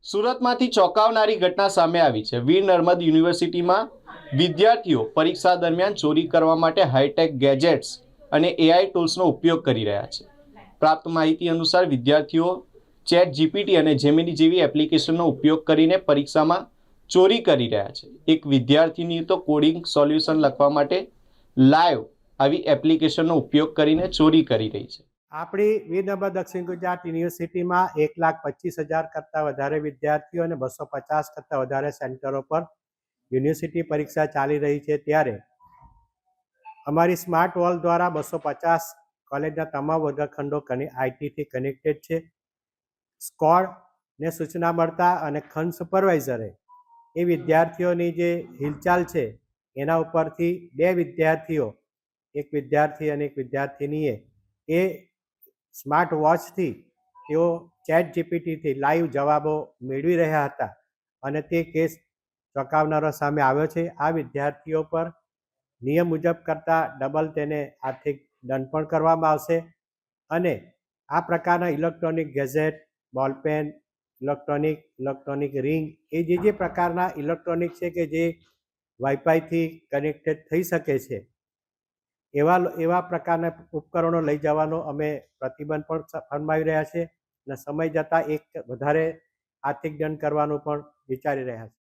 સુરતમાંથી ચોંકાવનારી ઘટના સામે આવી છે। વીર નર્મદ યુનિવર્સિટીમાં વિદ્યાર્થીઓ પરીક્ષા દરમિયાન ચોરી કરવા માટે હાઈટેક ગેજેટ્સ અને એઆઈ ટૂલ્સનો ઉપયોગ કરી રહ્યા છે। પ્રાપ્ત માહિતી અનુસાર વિદ્યાર્થીઓ ચેટ જીપીટી અને જેમિની જેવી એપ્લિકેશનનો ઉપયોગ કરીને પરીક્ષામાં ચોરી કરી રહ્યા છે। એક વિદ્યાર્થીની તો કોડિંગ સોલ્યુશન લખવા માટે લાઈવ આવી એપ્લિકેશનનો ઉપયોગ કરીને ચોરી કરી રહી છે। આપણી વીર નર્મદ દક્ષિણ ગુજરાત યુનિવર્સિટીમાં 1,25,000 કરતાં વધારે વિદ્યાર્થીઓ અને 250 કરતાં વધારે સેન્ટરો પર યુનિવર્સિટી પરીક્ષા ચાલી રહી છે। ત્યારે અમારી સ્માર્ટ વોલ દ્વારા 250 કોલેજના તમામ વર્ગખંડો આઈટીથી કનેક્ટેડ છે। સ્કોડને સૂચના મળતા અને ખંડ સુપરવાઇઝરે એ વિદ્યાર્થીઓની જે હિલચાલ છે એના ઉપરથી બે વિદ્યાર્થીઓ, એક વિદ્યાર્થી અને એક વિદ્યાર્થિનીએ એ સ્માર્ટ વોચથી તેઓ ચેટ જીપીટીથી લાઈવ જવાબો મેળવી રહ્યા હતા અને તે કેસ ચોંકાવનારો સામે આવ્યો છે। આ વિદ્યાર્થીઓ પર નિયમ મુજબ કરતાં ડબલ તેને આર્થિક દંડ પણ કરવામાં આવશે અને આ પ્રકારના electronic gadget, ballpen, electronic ring એ જે પ્રકારના ઇલેક્ટ્રોનિક છે કે જે વાઈફાઈથી કનેક્ટેડ થઈ શકે છે એવા પ્રકારના ઉપકરણો લઈ જવાનો અમે પ્રતિબંધ પણ ફરમાવી રહ્યા છે અને સમય જતાં એક વધારે આર્થિક દંડ કરવાનું પણ વિચારી રહ્યા છે।